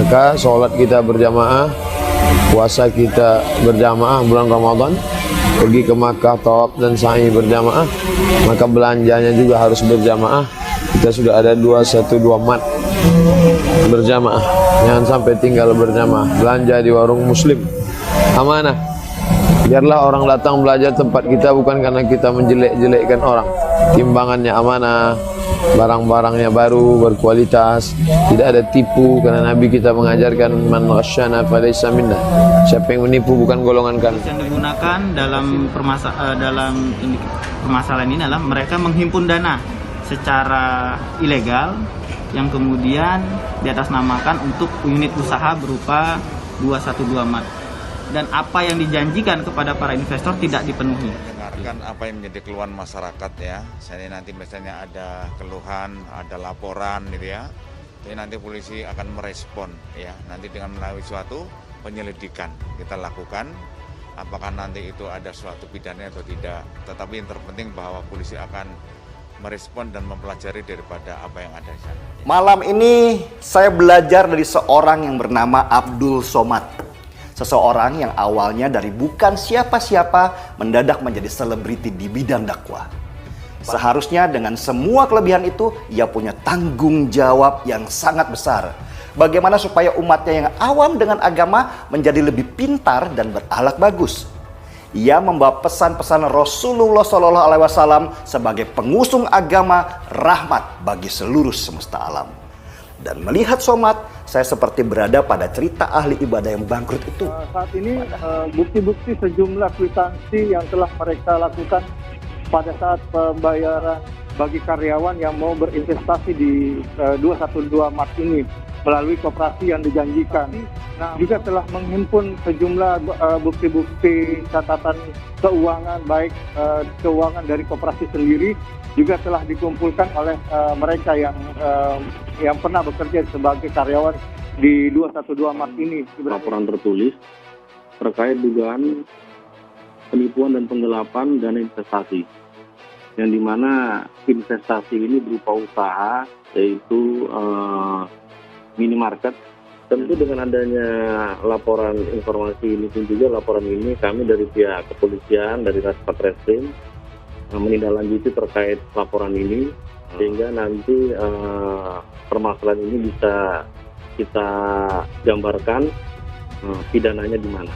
Maka sholat kita berjamaah, puasa kita berjamaah bulan Ramadan, pergi ke Makkah, tawaf dan sa'i berjamaah, maka belanjanya juga harus berjamaah. Kita sudah ada 212 mat berjamaah. Jangan sampai tinggal berjamaah. Belanja di warung muslim, amanah. Biarlah orang datang belajar tempat kita bukan karena kita menjelek-jelekkan orang. Timbangannya amanah, barang-barangnya baru, berkualitas, tidak ada tipu, karena Nabi kita mengajarkan man ghasyana falaysa minna. Siapa yang menipu bukan golongan kami. Yang digunakan dalam permasalahan ini adalah mereka menghimpun dana secara ilegal yang kemudian diatasnamakan untuk unit usaha berupa 212 mat. Dan apa yang dijanjikan kepada para investor tidak dipenuhi. Dengarkan apa yang menjadi keluhan masyarakat ya. Saya nanti misalnya ada keluhan, ada laporan gitu ya. Jadi nanti polisi akan merespon ya. Nanti dengan melalui suatu penyelidikan kita lakukan. Apakah nanti itu ada suatu pidana atau tidak. Tetapi yang terpenting bahwa polisi akan merespon dan mempelajari daripada apa yang ada di sana. Malam ini saya belajar dari seorang yang bernama Abdul Somad. Seseorang yang awalnya dari bukan siapa-siapa mendadak menjadi selebriti di bidang dakwah. Seharusnya dengan semua kelebihan itu, ia punya tanggung jawab yang sangat besar. Bagaimana supaya umatnya yang awam dengan agama menjadi lebih pintar dan berakhlak bagus. Ia membawa pesan-pesan Rasulullah SAW sebagai pengusung agama rahmat bagi seluruh semesta alam. Dan melihat Somad, saya seperti berada pada cerita ahli ibadah yang bangkrut itu. Saat ini bukti-bukti sejumlah kwitansi yang telah mereka lakukan pada saat pembayaran bagi karyawan yang mau berinvestasi di 212 Mart ini melalui koperasi yang dijanjikan. Nah, juga telah menghimpun sejumlah bukti-bukti catatan keuangan, baik keuangan dari koperasi sendiri, juga telah dikumpulkan oleh mereka yang pernah bekerja sebagai karyawan di 212 Mart ini. Laporan tertulis terkait dugaan penipuan dan penggelapan dana investasi, yang dimana investasi ini berupa usaha, yaitu minimarket. Tentu dengan adanya laporan informasi ini pun juga laporan ini kami dari pihak kepolisian, dari Satreskrim menindaklanjuti terkait laporan ini, sehingga nanti permasalahan ini bisa kita gambarkan pidananya di mana.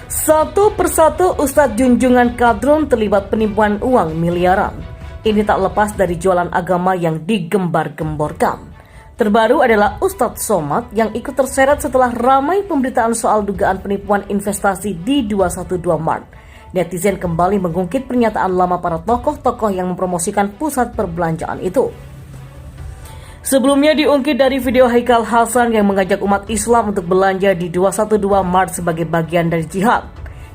Satu persatu Ustadz Junjungan Kadrun terlibat penipuan uang miliaran. Ini tak lepas dari jualan agama yang digembar-gemborkan. Terbaru adalah Ustadz Somad yang ikut terseret setelah ramai pemberitaan soal dugaan penipuan investasi di 212 Mart. Netizen kembali mengungkit pernyataan lama para tokoh-tokoh yang mempromosikan pusat perbelanjaan itu. Sebelumnya diungkit dari video Haikal Hasan yang mengajak umat Islam untuk belanja di 212 Mart sebagai bagian dari jihad.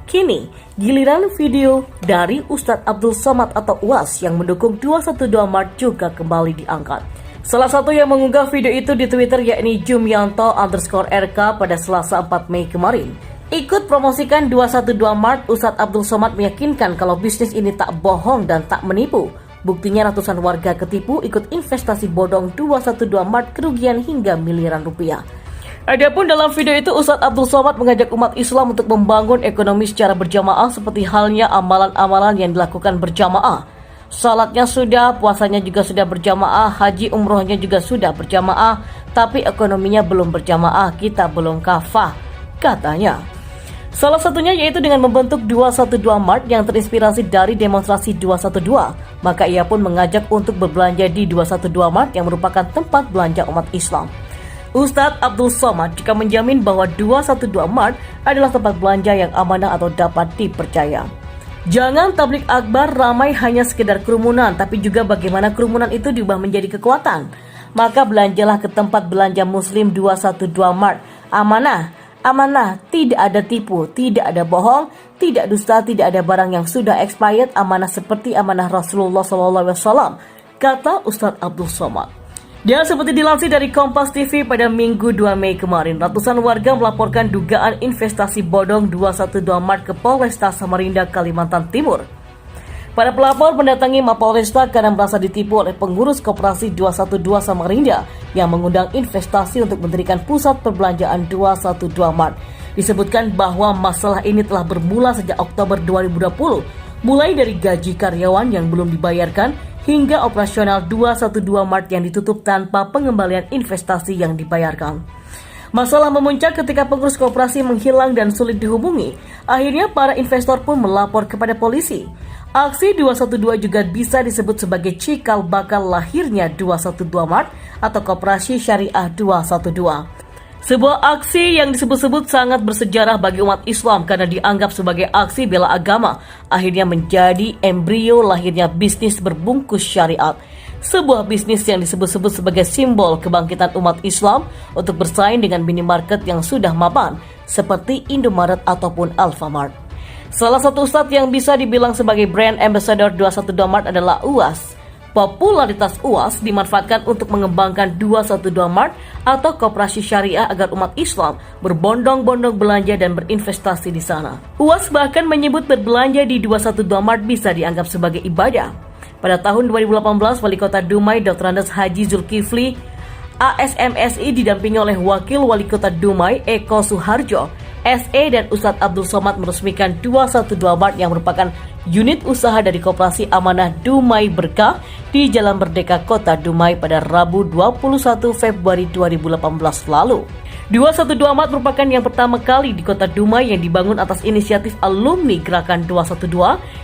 Kini, giliran video dari Ustadz Abdul Somad atau UAS yang mendukung 212 Mart juga kembali diangkat. Salah satu yang mengunggah video itu di Twitter yakni Jumianto_RK pada Selasa 4 Mei kemarin. Ikut promosikan 212 Mart, Ustadz Abdul Somad meyakinkan kalau bisnis ini tak bohong dan tak menipu. Buktinya ratusan warga ketipu ikut investasi bodong 212 Mart kerugian hingga miliaran rupiah. Adapun dalam video itu Ustadz Abdul Somad mengajak umat Islam untuk membangun ekonomi secara berjamaah seperti halnya amalan-amalan yang dilakukan berjamaah. Salatnya sudah, puasanya juga sudah berjamaah, haji umrohnya juga sudah berjamaah, tapi ekonominya belum berjamaah, kita belum kafah, katanya. Salah satunya yaitu dengan membentuk 212 Mart yang terinspirasi dari demonstrasi 212. Maka ia pun mengajak untuk berbelanja di 212 Mart yang merupakan tempat belanja umat Islam. Ustadz Abdul Somad juga menjamin bahwa 212 Mart adalah tempat belanja yang amanah atau dapat dipercaya. Jangan tablik akbar ramai hanya sekedar kerumunan, tapi juga bagaimana kerumunan itu diubah menjadi kekuatan. Maka belanjalah ke tempat belanja Muslim 212 Mart. Amanah, tidak ada tipu, tidak ada bohong, tidak dusta, tidak ada barang yang sudah expired, amanah seperti amanah Rasulullah SAW, kata Ustadz Abdul Somad. Dan seperti dilansir dari Kompas TV pada Minggu 2 Mei kemarin, ratusan warga melaporkan dugaan investasi bodong 212 Mart ke Polresta Samarinda, Kalimantan Timur. Para pelapor mendatangi Mapolresta karena merasa ditipu oleh pengurus Koperasi 212 Samarinda yang mengundang investasi untuk mendirikan pusat perbelanjaan 212 Mart. Disebutkan bahwa masalah ini telah bermula sejak Oktober 2020, mulai dari gaji karyawan yang belum dibayarkan hingga operasional 212 Mart yang ditutup tanpa pengembalian investasi yang dibayarkan. Masalah memuncak ketika pengurus koperasi menghilang dan sulit dihubungi. Akhirnya para investor pun melapor kepada polisi. Aksi 212 juga bisa disebut sebagai cikal bakal lahirnya 212 Mart atau Koperasi Syariah 212. Sebuah aksi yang disebut-sebut sangat bersejarah bagi umat Islam karena dianggap sebagai aksi bela agama, akhirnya menjadi embrio lahirnya bisnis berbungkus syariat. Sebuah bisnis yang disebut-sebut sebagai simbol kebangkitan umat Islam untuk bersaing dengan minimarket yang sudah mapan seperti Indomaret ataupun Alfamart. Salah satu ustadz yang bisa dibilang sebagai brand ambassador 212 Mart adalah UAS. Popularitas UAS dimanfaatkan untuk mengembangkan 212 Mart atau Koperasi Syariah agar umat Islam berbondong-bondong belanja dan berinvestasi di sana. UAS bahkan menyebut berbelanja di 212 Mart bisa dianggap sebagai ibadah. Pada tahun 2018, Wali Kota Dumai Dr. Andes Haji Zulkifli ASMSI didampingi oleh Wakil Wali Kota Dumai Eko Suharjo, SE dan Ustadz Abdul Somad meresmikan 212 Mart yang merupakan unit usaha dari Koperasi Amanah Dumai Berkah di Jalan Merdeka Kota Dumai pada Rabu 21 Februari 2018 lalu. 212 Mart merupakan yang pertama kali di Kota Dumai yang dibangun atas inisiatif alumni Gerakan 212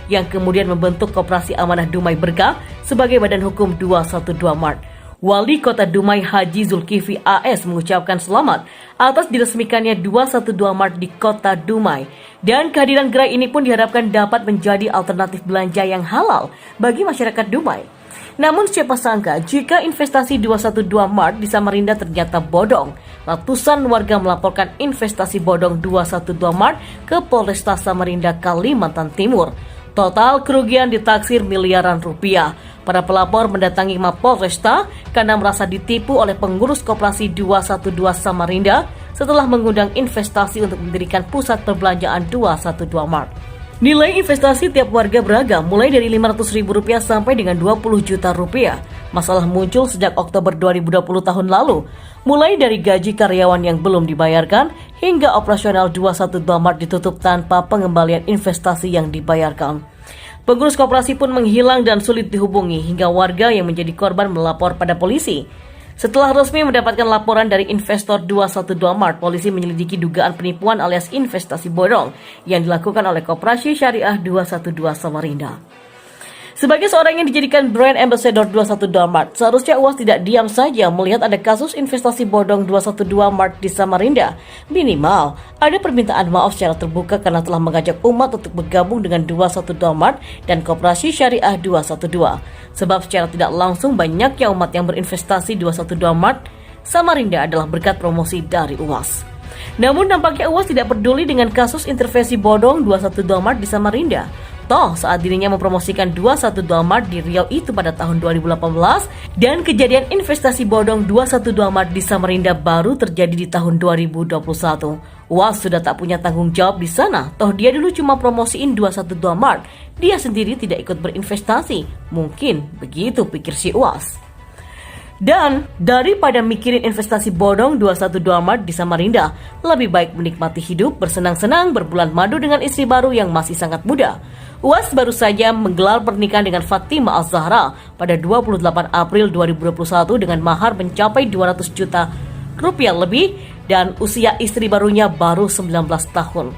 yang kemudian membentuk Koperasi Amanah Dumai Berkah sebagai badan hukum 212 Mart. Wali Kota Dumai Haji Zulkifli AS mengucapkan selamat atas diresmikannya 212 Mart di Kota Dumai. Dan kehadiran gerai ini pun diharapkan dapat menjadi alternatif belanja yang halal bagi masyarakat Dumai. Namun siapa sangka jika investasi 212 Mart di Samarinda ternyata bodong. Ratusan warga melaporkan investasi bodong 212 Mart ke Polresta Samarinda, Kalimantan Timur. Total kerugian ditaksir miliaran rupiah. Para pelapor mendatangi Mapolresta karena merasa ditipu oleh pengurus Koperasi 212 Samarinda setelah mengundang investasi untuk mendirikan pusat perbelanjaan 212 Mart. Nilai investasi tiap warga beragam, mulai dari Rp500.000 sampai dengan Rp20 juta. Masalah muncul sejak Oktober 2020 tahun lalu, mulai dari gaji karyawan yang belum dibayarkan hingga operasional 212 Mart ditutup tanpa pengembalian investasi yang dibayarkan. Pengurus koperasi pun menghilang dan sulit dihubungi hingga warga yang menjadi korban melapor pada polisi. Setelah resmi mendapatkan laporan dari investor 212 Mart, polisi menyelidiki dugaan penipuan alias investasi bodong yang dilakukan oleh Koperasi Syariah 212 Samarinda. Sebagai seorang yang dijadikan brand ambassador 212 Mart, seharusnya UAS tidak diam saja melihat ada kasus investasi bodong 212 Mart di Samarinda. Minimal, ada permintaan maaf secara terbuka karena telah mengajak umat untuk bergabung dengan 212 Mart dan Koperasi Syariah 212. Sebab secara tidak langsung banyaknya umat yang berinvestasi 212 Mart Samarinda adalah berkat promosi dari UAS. Namun nampaknya UAS tidak peduli dengan kasus intervensi bodong 212 Mart di Samarinda. Toh saat dirinya mempromosikan 212 Mart di Riau itu pada tahun 2018 dan kejadian investasi bodong 212 Mart di Samarinda baru terjadi di tahun 2021. UAS sudah tak punya tanggung jawab di sana. Toh dia dulu cuma promosiin 212 Mart. Dia sendiri tidak ikut berinvestasi. Mungkin begitu pikir si UAS. Dan daripada mikirin investasi bodong 212 Mart di Samarinda, lebih baik menikmati hidup, bersenang-senang, berbulan madu dengan istri baru yang masih sangat muda. UAS baru saja menggelar pernikahan dengan Fatimah Az-Zahra pada 28 April 2021 dengan mahar mencapai 200 juta rupiah lebih dan usia istri barunya baru 19 tahun.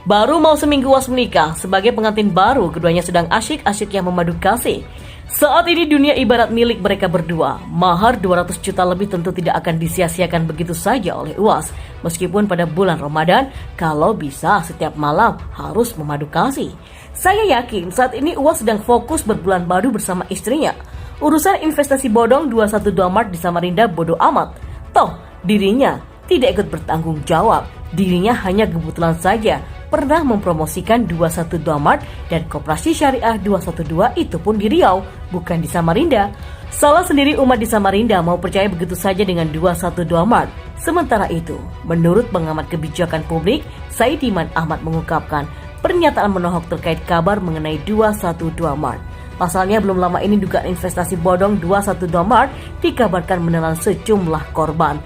Baru mau seminggu UAS menikah, sebagai pengantin baru keduanya sedang asyik-asyiknya memadu kasih. Saat ini dunia ibarat milik mereka berdua. Mahar 200 juta lebih tentu tidak akan disia-siakan begitu saja oleh UAS. Meskipun pada bulan Ramadan, kalau bisa setiap malam harus memadu kasih. Saya yakin saat ini UAS sedang fokus berbulan madu bersama istrinya. Urusan investasi bodong 212 Mart di Samarinda bodoh amat. Toh, dirinya tidak ikut bertanggung jawab. Dirinya hanya kebetulan saja pernah mempromosikan 212 Mart dan Koperasi Syariah 212 itu pun di Riau, bukan di Samarinda. Salah sendiri umat di Samarinda mau percaya begitu saja dengan 212 Mart. Sementara itu, menurut pengamat kebijakan publik, Saidiman Ahmad mengungkapkan, pernyataan menohok terkait kabar mengenai 212 Mart. Pasalnya belum lama ini dugaan investasi bodong 212 Mart dikabarkan menelan sejumlah korban.